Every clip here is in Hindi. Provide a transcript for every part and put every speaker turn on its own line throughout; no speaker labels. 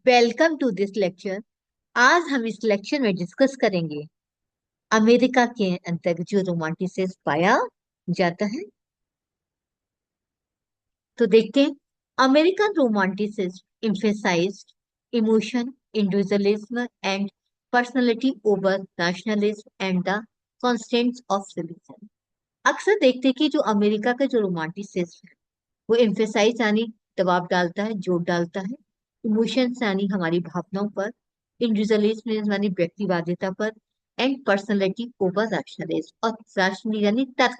Welcome to this lecture. आज हम इस लेक्चर में डिस्कस करेंगे अमेरिका के अंतर्गत जो रोमांटिसिज्म पाया जाता है। तो देखते हैं। American romanticism emphasized emotion, individualism and personality over nationalism and the constants of religion. अक्सर देखते हैं कि जो अमेरिका का जो रोमांटिसिज्म है वो एम्फेसाइज यानी दबाव डालता है, जोर डालता है इमोशंस यानी हमारी भावनाओं पर, इंडिविजुअलिज्म यानी व्यक्तिवादिता पर, एंड पर्सनैलिटी ओवर रैशनलिज्म और रैशनल यानी तर्क,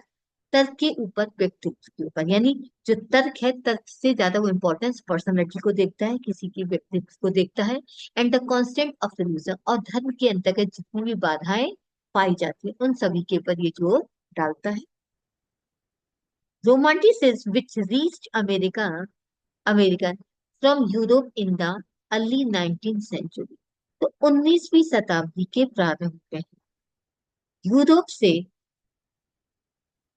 तर्क के ऊपर व्यक्तित्व के ऊपर। यानी जो तर्क है, तर्क से ज्यादा वो इम्पोर्टेंस पर्सनैलिटी को देखता है, किसी की व्यक्तित्व को देखता है। And the constant of religion और धर्म के अंतर्गत जितनी भी बाधाएं पाई जाती है उन सभी के ऊपर ये जोर डालता है। Romanticism which reached American from Europe in the early 19th century। तो 19वीं शताब्दी के प्रारंभ में यूरोप से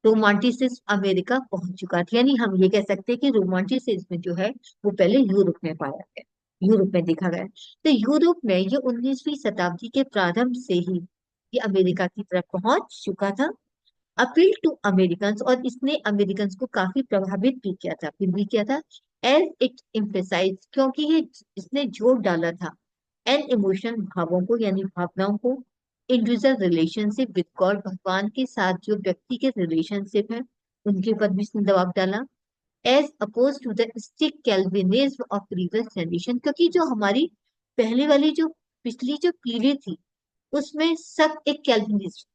रोमांटिसिज्म अमेरिका पहुंच चुका था। यानी हम ये कह सकते हैं कि रोमांटिसिज्म जो है वो पहले यूरोप में पाया गया, यूरोप में देखा गया। तो यूरोप में ये 19वीं शताब्दी के प्रारंभ से ही ये अमेरिका की तरफ पहुंच चुका था। अपील टू अमेरिकन, और इसने अमेरिकन को काफी प्रभावित भी किया था, फिर भी किया था। एज इट इम्फेसाइज, क्योंकि ये इसने जोर डाला था एन इमोशन भावों को यानी भावनाओं को, इंडिविजुअल रिलेशनशिप विद गॉड भगवान के साथ जो व्यक्ति के रिलेशनशिप है उनके ऊपर भी इसने दबाव डाला। As opposed to the strict calvinism of previous generation, क्योंकि जो हमारी पहले वाली जो पिछली जो पीढ़ी थी उसमें सब एक कैल्विनिज्म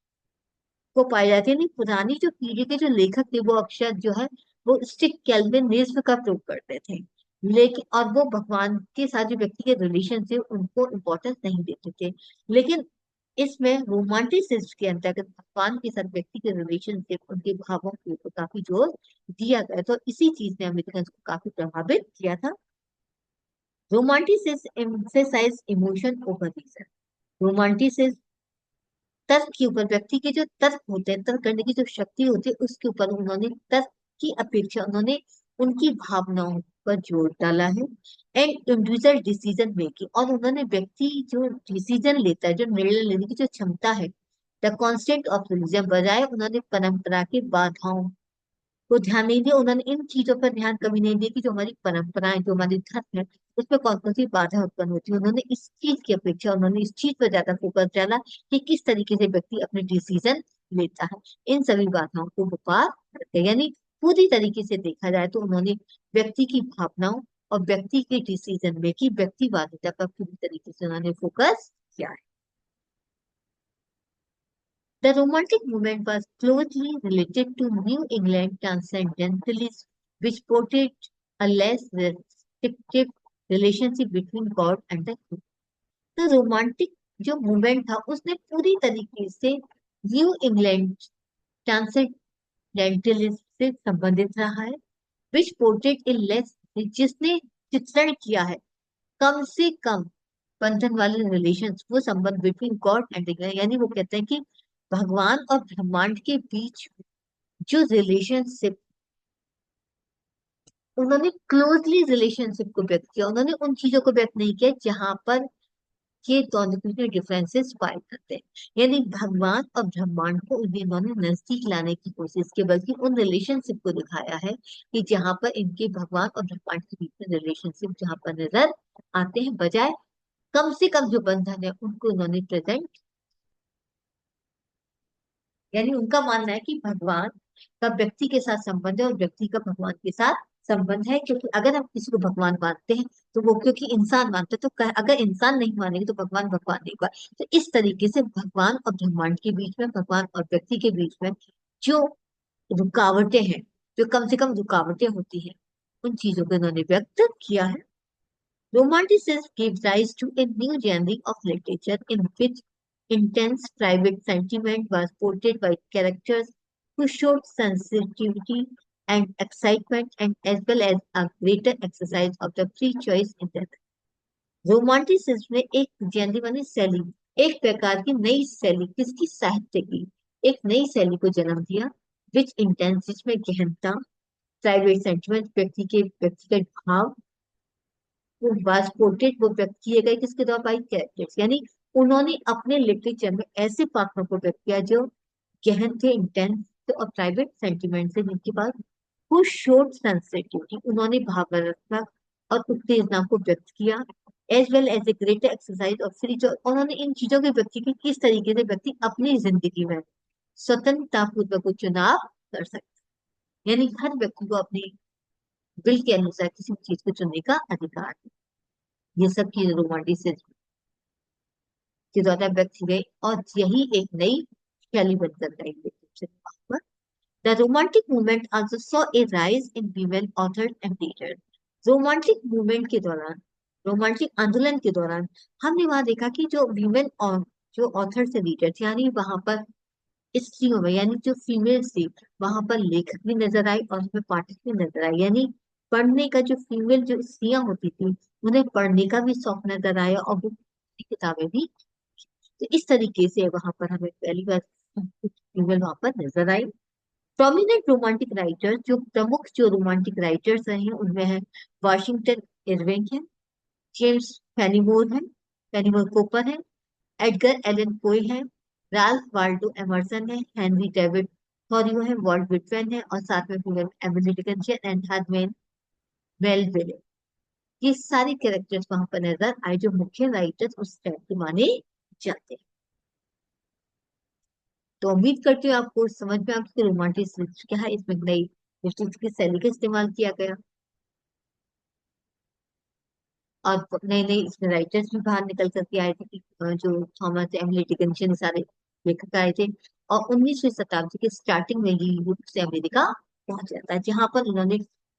को पाई जाती है। नहीं, पुरानी जो पीढ़ी के जो लेखक थे वो अक्सर जो है वो स्टिक कैल्विनिज्म का प्रयोग करते थे, लेकिन और वो भगवान के साथ जो व्यक्ति के रिलेशन थे उनको इम्पोर्टेंस नहीं देते थे। लेकिन इसमें रोमांटिसिज्म के अंतर्गत भगवान के साथ व्यक्ति के रिलेशनशिप, उनके भावों के ऊपर काफी जोर दिया गया। तो इसी चीज ने अमेरिकन को काफी प्रभावित किया था। Romanticism emphasise emotion over reason. Romanticism तर्क के ऊपर, व्यक्ति के जो तर्क होते हैं, तर्क करने की जो शक्ति होती है उसके ऊपर उन्होंने तर्क की अपेक्षा उन्होंने उनकी भावनाओं पर जोर डाला है। एंड इंडिविजुअल डिसीजन मेकिंग, और उन्होंने व्यक्ति जो डिसीजन लेता है, जो निर्णय लेने की जो क्षमता है, द कॉन्स्टेंट ऑफ रिलीजन, बजाय उन्होंने परंपरा की बाधाओं को ध्यान नहीं दिया। उन्होंने इन चीजों पर ध्यान कभी नहीं दिया कि जो हमारी परंपराएं, जो हमारी धर्म है उसमें कौन कौन सी बाधा उत्पन्न होती है। उन्होंने इस चीज की अपेक्षा, उन्होंने इस चीज पर ज्यादा फोकस डाला कि किस तरीके से व्यक्ति अपने डिसीजन लेता है, इन सभी बाधाओं को वो पार करते हैं। यानी पूरी तरीके से देखा जाए तो उन्होंने व्यक्ति की भावनाओं और व्यक्ति के डिसीजन में की व्यक्तिवादिता पर पूरी तरीके से उन्होंने फोकस किया है। The Romantic movement was closely related to New England transcendentalism, which portrayed a less restrictive relationship between God and the human। तो रोमांटिक जो मूवमेंट था उसने पूरी तरीके से न्यू इंग्लैंड ट्रांसेंडेंटलिज्म से संबंधित रहा है। विच पोर्ट्रेट इन लेस, जिसने चित्रण किया है कम से कम बंधन वाले रिलेशन, वो संबंध बिटवीन गॉड एंड, यानी वो कहते हैं कि भगवान और ब्रह्मांड के बीच जो रिलेशनशिप, उन्होंने क्लोजली रिलेशनशिप को व्यक्त किया। उन्होंने उन चीजों को व्यक्त नहीं किया जहां पर ये दोनों में डिफरेंसेस पाए जाते हैं। यानी भगवान और ब्रह्मांड को इन्होंने नजदीक लाने की कोशिश की, बल्कि उन रिलेशनशिप को दिखाया है कि जहां पर इनके भगवान और ब्रह्मांड के बीच में रिलेशनशिप जहां पर नजर आते हैं, बजाय कम से कम जो बंधन है उनको उन्होंने प्रेजेंट। यानी उनका मानना है कि भगवान का व्यक्ति के साथ संबंध है और व्यक्ति का भगवान के साथ संबंध है। क्योंकि अगर हम किसी को भगवान मानते हैं तो वो क्योंकि इंसान मानते हैं, तो अगर इंसान नहीं मानेंगे तो भगवान भगवान नहीं होगा। तो इस तरीके से भगवान और ब्रह्मांड के बीच में, भगवान और व्यक्ति के बीच में जो रुकावटें हैं, जो कम से कम रुकावटें होती हैं, उन चीजों को इन्होंने व्यक्त किया है। Romanticism gave rise to a new genre of literature in which intense private sentiment was portrayed by characters who showed sensitivity and excitement, and as well as a greater exercise of the free choice in their life। Romanticism ने एक जेनरी माने शैली, एक प्रकार की नई शैली, किसकी, साहित्य की एक नई शैली को जन्म दिया। विच इंटेंस, जिसमें गहनता, प्राइवेट सेंटिमेंट, व्यक्तिगत भाव, वो बस पोर्ट्रेट वो व्यक्त किए गए किसके द्वारा, बाई कैरेक्टर्स, यानी उन्होंने अपने लिटरेचर में ऐसे पात्रों को व्यक्त किया जो गहन थे, इंटेंस थे और प्राइवेट सेंटिमेंट से जिनके पास वो शोड सेंसिटिविटी, उन्होंने भावनात्मक और उत्तेजना को व्यक्त किया, as well as a greater exercise of free choice. उन्होंने इन चीजों के व्यक्ति की किस तरीके से व्यक्ति अपनी जिंदगी में स्वतंत्रता पूर्वक चुनाव कर सकते, यानी हर व्यक्ति को अपनी विल के अनुसार किसी भी चीज को चुनने का अधिकार है। ये सब चीजें रोमांटिसिज्म के द्वारा व्यक्त की गई और यही एक नई शैली बनकर गई। The romantic movement also saw a rise in women authors and teachers. Romantic movement के दौरान, रोमांटिक आंदोलन के दौरान हमने वहां देखा कि जो वीमेन और जो ऑथर से रीडर थे, यानी वहां पर स्त्रियों में, यानी जो फीमेल्स थी, वहां पर लेखक भी नजर आए और उसमें पाठक भी नजर आए, यानी पढ़ने का जो फीमेल जो स्त्रियां होती थी उन्हें पढ़ने का भी शौक नजर आया और वो किताबें भी। तो इस तरीके से वहां पर हमें पहली बार फीमेल वहां पर नजर आई। प्रोमिनेंट रोमांटिक राइटर्स, जो प्रमुख जो रोमांटिक राइटर्स रहे हैं उनमें है वाशिंगटन इरविंग है, जेम्स फेनीमोर है, फेनीमोर कोपर है, एडगर एलन पोए है, राल्फ वाल्डो एमर्सन है, हेनरी डेविड थॉरियो है, वॉल्ट विटमैन है और साथ में फिल्म Emily Dickinson and Herman Melville. ये सारे कैरेक्टर्स वहां पर नजर आए जो मुख्य राइटर्स उस टाइम के माने जाते हैं। तो उम्मीद करती हूँ आपको समझ में आपकी रोमांटिक क्या है, इसमें नई की शैली का इस्तेमाल किया गया और नए नए इसमें राइटर्स भी बाहर निकल करके आए थे कि जो थॉमस एमिली डिकिंसन सारे लेखक आए थे। और 19वीं शताब्दी के स्टार्टिंग में ही यूरोप से अमेरिका पहुंच जाता है, जहां पर उन्होंने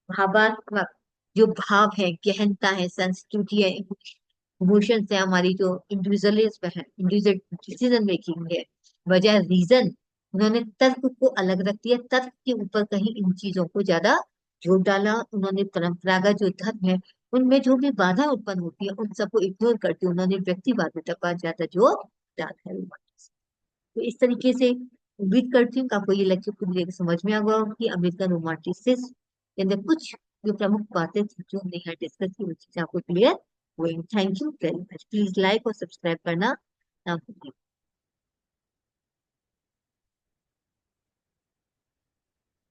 भावात्मक जो भाव है, गहनता है, सेंसिटिविटी है, इमोशंस है, हमारी जो इंडिविजुअलिज्म है, इंडिविजुअल डिसीजन मेकिंग है, बजाय रीजन उन्होंने तर्क को अलग रख दिया, तर्क के ऊपर कहीं इन चीजों को ज्यादा जोर डाला। उन्होंने परंपरागत जो धर्म है उनमें जो भी बाधा उत्पन्न होती है उन सबको इग्नोर करके उन्होंने व्यक्तिवाद में पर ज्यादा जोर डाला है। तो इस तरीके से उम्मीद करती हूँ कि आपको ये लेक्चर पूरी तरह से समझ में आ गया होगा कि अमेरिकन रोमांटिसिज्म के अंदर कुछ जो प्रमुख बातें थी जो हमने यहाँ डिस्कस की वो चीजें आपको क्लियर हुई। Thank you very much. Please like और सब्सक्राइब करना ना भूलिए।